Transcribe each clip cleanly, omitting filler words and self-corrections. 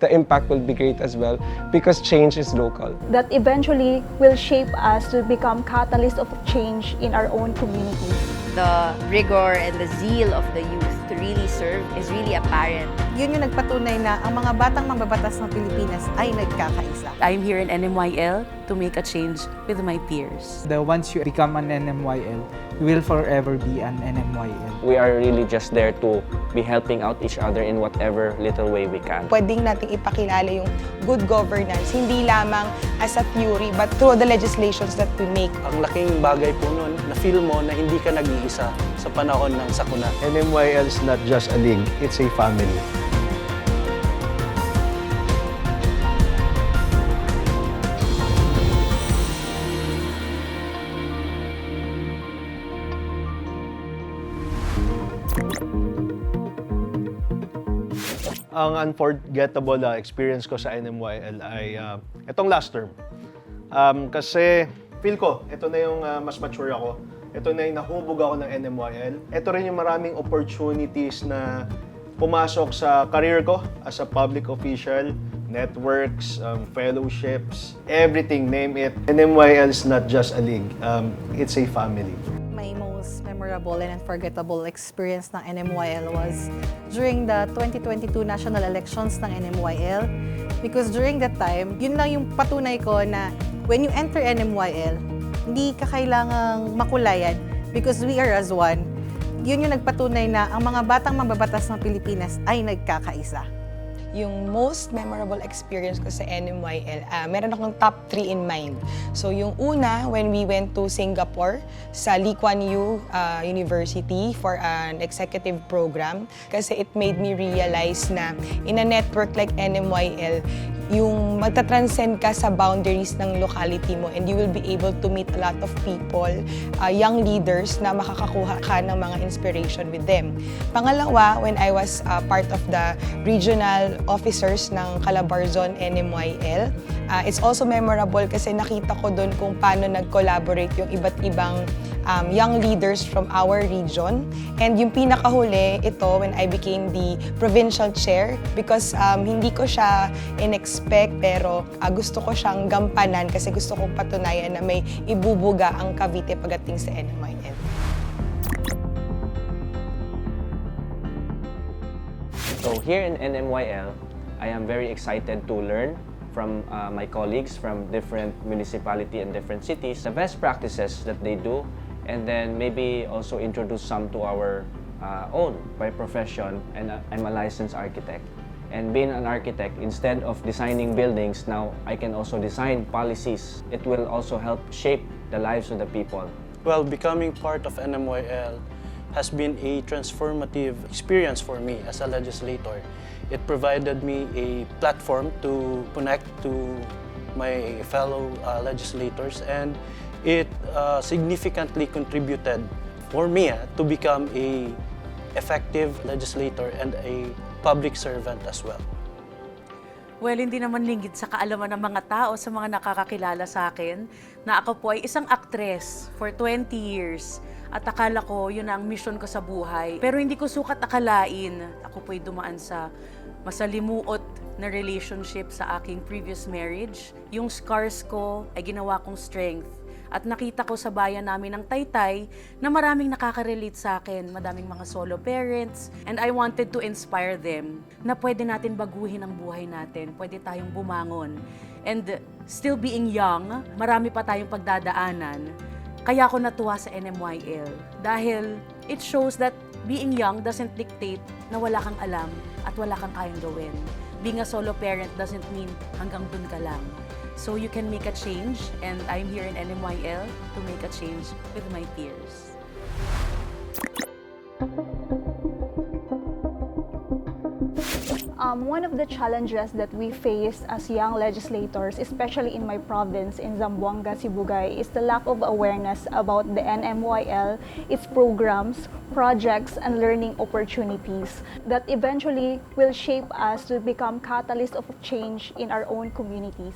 The impact will be great as well because change is local. That eventually will shape us to become catalysts of change in our own communities. The rigor and the zeal of the youth to really serve is really apparent. Yun yung nagpatunay na ang mga batang mambabatas ng Pilipinas ay nagkakaisa. I'm here in NMYL to make a change with my peers. Once you become an NMYL, you will forever be an NMYL. We are really just there to be helping out each other in whatever little way we can. Pwedeng nating ipakilala yung good governance, hindi lamang as a theory, but through the legislations that we make. Ang laking bagay po nun, na-feel mo na hindi ka nag-iisa sa panahon ng sakuna. NMYL is not just a league, it's a family. Ang unforgettable experience ko sa NMYL ay itong last term. Kasi feel ko, ito na yung mas mature ako. Ito na yung nahubog ako ng NMYL. Ito rin yung maraming opportunities na pumasok sa career ko as a public official, networks, fellowships, everything, name it. NMYL is not just a league, it's a family. My most memorable and unforgettable experience ng NMYL was during the 2022 national elections ng NMYL. Because during that time, yun lang yung patunay ko na when you enter NMYL, hindi ka kailangang makulayan because we are as one. Yun yung nagpatunay na ang mga batang mambabatas ng Pilipinas ay nagkakaisa. Yung most memorable experience ko sa NMYL, meron akong top 3 in mind. So yung una, when we went to Singapore sa Lee Kuan Yew University for an executive program, kasi it made me realize na in a network like NMYL, yung magta-transcend ka sa boundaries ng locality mo and you will be able to meet a lot of people, young leaders na makakakuha ka ng mga inspiration with them. Pangalawa, when I was part of the regional officers ng Calabarzon NMYL, it's also memorable kasi nakita ko doon kung paano nag-collaborate yung iba't ibang young leaders from our region. And yung pinakahuli, ito, when I became the provincial chair because hindi ko siya in-expect pero gusto ko siyang gampanan kasi gusto kong patunayan na may ibubuga ang Cavite pagdating sa NMYL. So here in NMYL, I am very excited to learn from my colleagues from different municipality and different cities, the best practices that they do, and then maybe also introduce some to our own by profession. And I'm a licensed architect. And being an architect, instead of designing buildings, now I can also design policies. It will also help shape the lives of the people. Well, becoming part of NMYL has been a transformative experience for me as a legislator. It provided me a platform to connect to my fellow legislators, and it significantly contributed for me to become a effective legislator and a public servant as well. Well, hindi naman linggit sa kaalaman ng mga tao, sa mga nakakakilala sa akin, na ako po ay isang actress for 20 years. At akala ko, yun ang mission ko sa buhay. Pero hindi ko sukat akalain, ako po ay dumaan sa masalimuot na relationship sa aking previous marriage. Yung scars ko ay ginawa kong strength. At nakita ko sa bayan namin ng Taytay na maraming nakaka-relate sa akin, madaming mga solo parents, and I wanted to inspire them na pwede natin baguhin ang buhay natin, pwede tayong bumangon. And still being young, marami pa tayong pagdadaanan. Kaya ako natuwa sa NMYL dahil it shows that being young doesn't dictate na wala kang alam at wala kang kayang gawin. Being a solo parent doesn't mean hanggang dun ka lang. So you can make a change, and I'm here in NMYL to make a change with my peers. One of the challenges that we face as young legislators, especially in my province in Zamboanga, Sibugay, is the lack of awareness about the NMYL, its programs, projects, and learning opportunities that eventually will shape us to become catalysts of change in our own communities.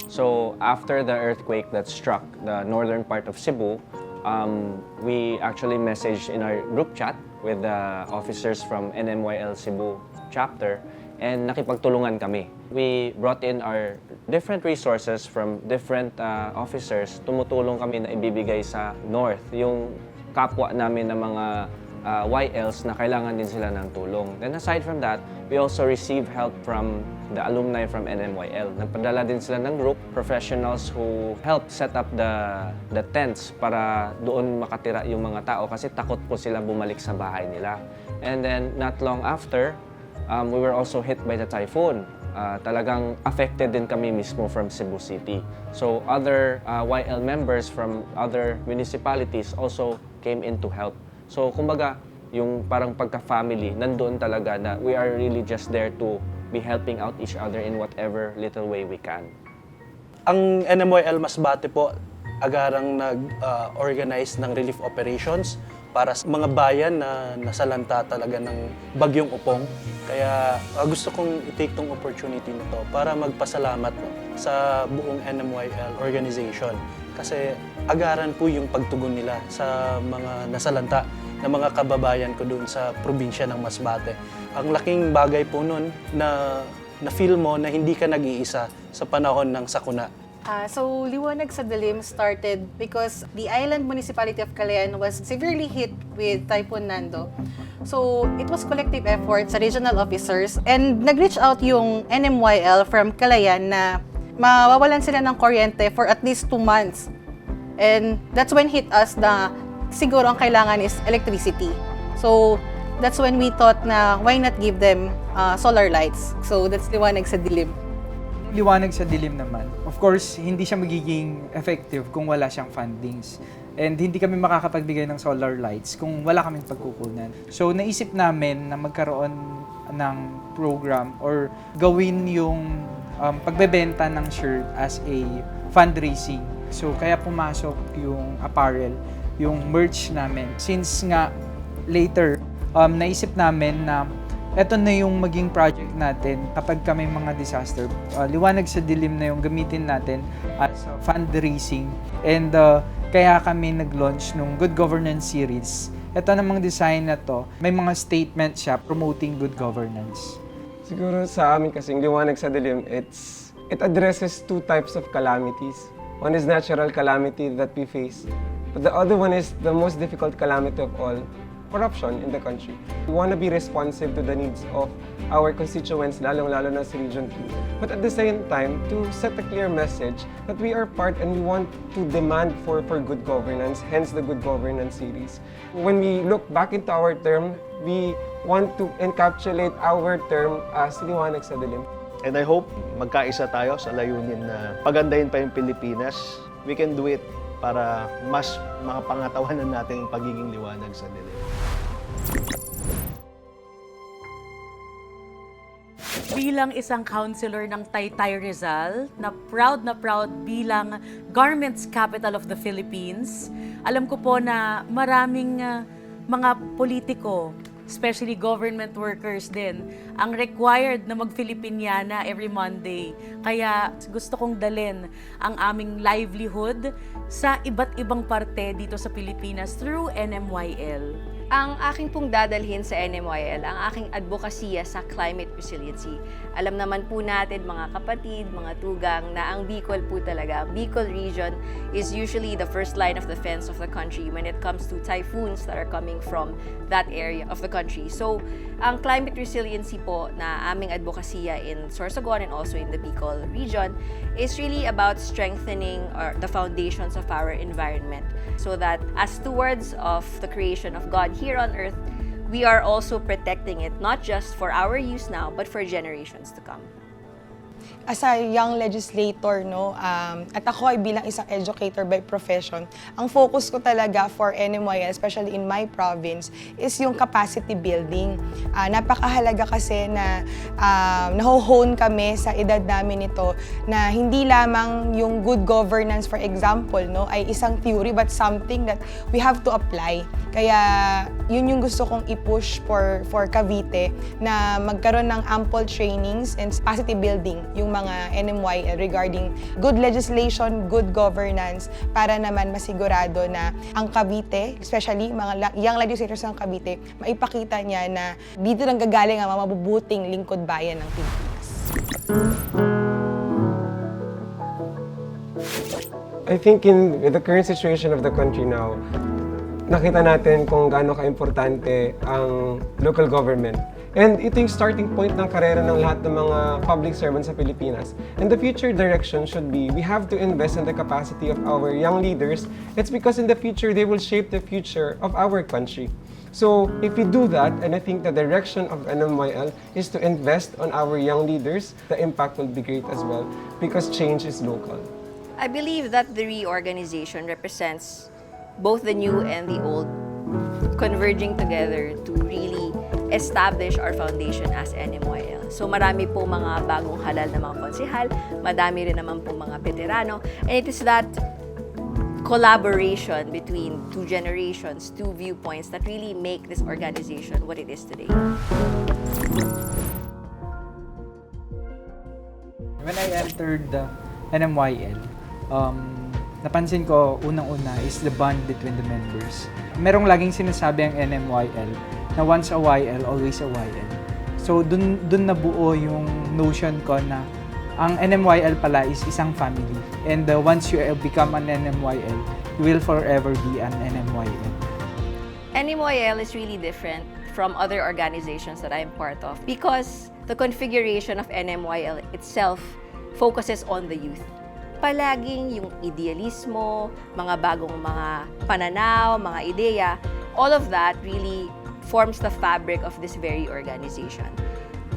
So after the earthquake that struck the northern part of Cebu, we actually messaged in our group chat with the officers from NMYL Cebu chapter and nakipagtulungan kami. We brought in our different resources from different officers. Tumutulong kami na ibibigay sa North, yung kapwa namin ng mga YLs na kailangan din sila ng tulong. Then aside from that, we also receive help from the alumni from NMYL. Nagpadala din sila ng group, professionals who help set up the tents para doon makatira yung mga tao kasi takot po sila bumalik sa bahay nila. And then not long after, we were also hit by the typhoon. Talagang affected din kami mismo from Cebu City. So other YL members from other municipalities also came in to help. So kumbaga, yung parang pagka-family, nandoon talaga na we are really just there to be helping out each other in whatever little way we can. Ang NMYL Masbate po, agarang nag-organize ng relief operations para sa mga bayan na nasalanta talaga ng Bagyong Upong. Kaya gusto kong i-take tong opportunity na to para magpasalamat sa buong NMYL organization. Kasi agaran po yung pagtugon nila sa mga nasalanta ng mga kababayan ko doon sa probinsya ng Masbate. Ang laking bagay po nun na feel mo na hindi ka nag-iisa sa panahon ng sakuna. So, Liwanag sa Dilim started because the island municipality of Calayan was severely hit with Typhoon Nando. So, it was collective effort sa regional officers and nag-reach out yung NMYL from Calayan na mawawalan sila ng kuryente for at least 2 months. And that's when hit us na siguro ang kailangan is electricity. So, that's when we thought na why not give them solar lights. So, that's Liwanag sa Dilim. Liwanag sa Dilim naman, of course, hindi siya magiging effective kung wala siyang fundings. And hindi kami makakapagbigay ng solar lights kung wala kaming pagkukunan. So, naisip namin na magkaroon ng program or gawin yung pagbebenta ng shirt as a fundraising. So, kaya pumasok yung apparel, yung merch namin. Since nga later, naisip namin na eto na yung maging project natin kapag kami mga disaster. Liwanag sa Dilim na yung gamitin natin as a fundraising. And kaya kami nag-launch nung Good Governance series. Ito namang design na to, may mga statement siya promoting good governance. Siguro sa amin kasing Liwanag sa Dilim, it addresses 2 types of calamities. One is natural calamity that we face, but the other one is the most difficult calamity of all, corruption in the country. We want to be responsive to the needs of our constituents, lalong-lalo na sa Region 2. But at the same time, to set a clear message that we are part and we want to demand for good governance, hence the Good Governance series. When we look back into our term, we want to encapsulate our term as Liwanag sa Dilim. And I hope magkaisa tayo sa layunin na pagandahin pa yung Pilipinas. We can do it para mas makapangatawanan natin yung pagiging liwanag sa dilim. Bilang isang councilor ng Taytay Rizal, na proud bilang Garments Capital of the Philippines, alam ko po na maraming mga politiko, especially government workers din, ang required na mag-Filipiniana every Monday. Kaya gusto kong dalhin ang aming livelihood sa iba't ibang parte dito sa Pilipinas through NMYL. Ang aking pong dadalhin sa NMYL, ang aking advokasya sa climate resiliency. Alam naman po natin mga kapatid, mga tugang, na ang Bicol po talaga, Bicol region is usually the first line of defense of the country when it comes to typhoons that are coming from that area of the country. So, ang climate resiliency po na aming advokasya in Sorsogon and also in the Bicol region is really about strengthening the foundations of our environment so that as stewards of the creation of God here on earth, we are also protecting it not just for our use now but for generations to come. As a young legislator, at ako ay bilang isang educator by profession, ang focus ko talaga for NMYL, especially in my province, is yung capacity building. Napakahalaga kasi na naho-hone kami sa edad namin ito na hindi lamang yung good governance, for example, ay isang theory but something that we have to apply. Kaya yun yung gusto kong i-push for Cavite, na magkaroon ng ample trainings and capacity building yung mga NMYL regarding good legislation, good governance, para naman masigurado na ang Cavite, especially mga young legislators ng Cavite, maipakita niya na dito nang gagaling ang mabubuting lingkod bayan ng Pilipinas. I think with the current situation of the country now, nakita natin kung gaano ka-importante ang local government. And ito yung starting point ng karera ng lahat ng mga public servants sa Pilipinas. And the future direction should be, we have to invest in the capacity of our young leaders. It's because in the future, they will shape the future of our country. So if we do that, and I think the direction of NMYL is to invest on our young leaders, the impact will be great as well, because change is local. I believe that the reorganization represents both the new and the old converging together to really establish our foundation as NMYL. So marami po mga bagong halal na mga konsehal, madami rin naman po mga veterano, and it is that collaboration between two generations, two viewpoints that really make this organization what it is today. When I entered the NMYL, napansin ko unang-una is the bond between the members. Merong laging sinasabi ang NMYL na once a YL, always a YL. So dun nabuo yung notion ko na ang NMYL pala is isang family. And once you become an NMYL, you will forever be an NMYL. NMYL is really different from other organizations that I'm part of because the configuration of NMYL itself focuses on the youth. Palaging yung idealismo, mga bagong mga pananaw, mga ideya, all of that really forms the fabric of this very organization.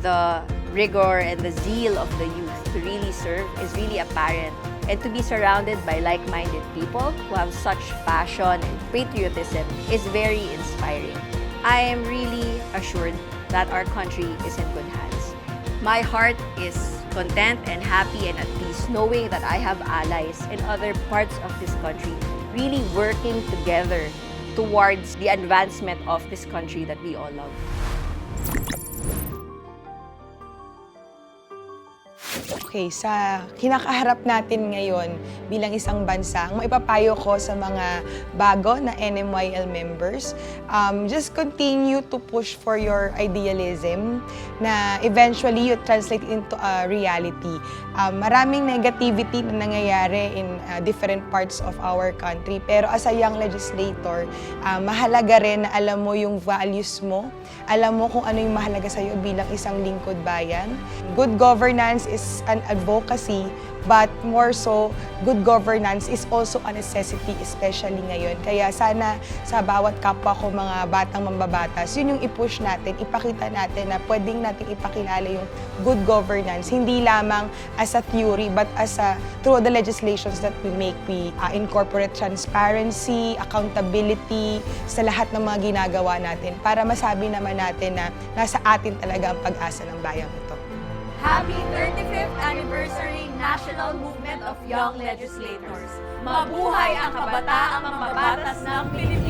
The rigor and the zeal of the youth to really serve is really apparent, and to be surrounded by like-minded people who have such passion and patriotism is very inspiring. I am really assured that our country is in good hands. My heart is content and happy and at peace knowing that I have allies in other parts of this country really working together towards the advancement of this country that we all love. Okay, sa kinakaharap natin ngayon bilang isang bansa, ang maipapayo ko sa mga bago na NMYL members, just continue to push for your idealism na eventually you translate into a reality. Maraming negativity na nangyayari in different parts of our country, pero as a young legislator, mahalaga rin na alam mo yung values mo, alam mo kung ano yung mahalaga sa'yo bilang isang lingkod bayan. Good governance is an advocacy, but more so, good governance is also a necessity, especially ngayon. Kaya sana sa bawat kapwa ko mga batang mambabatas, yun yung i-push natin, ipakita natin na pwedeng natin ipakilala yung good governance, hindi lamang as a theory, but as through the legislations that we make, we incorporate transparency, accountability sa lahat ng mga ginagawa natin para masabi naman natin na nasa atin talaga ang pag-asa ng bayang ito. Happy 35th Anniversary National Movement of Young Legislators! Mabuhay ang kabataang mambabatas ng Pilipinas!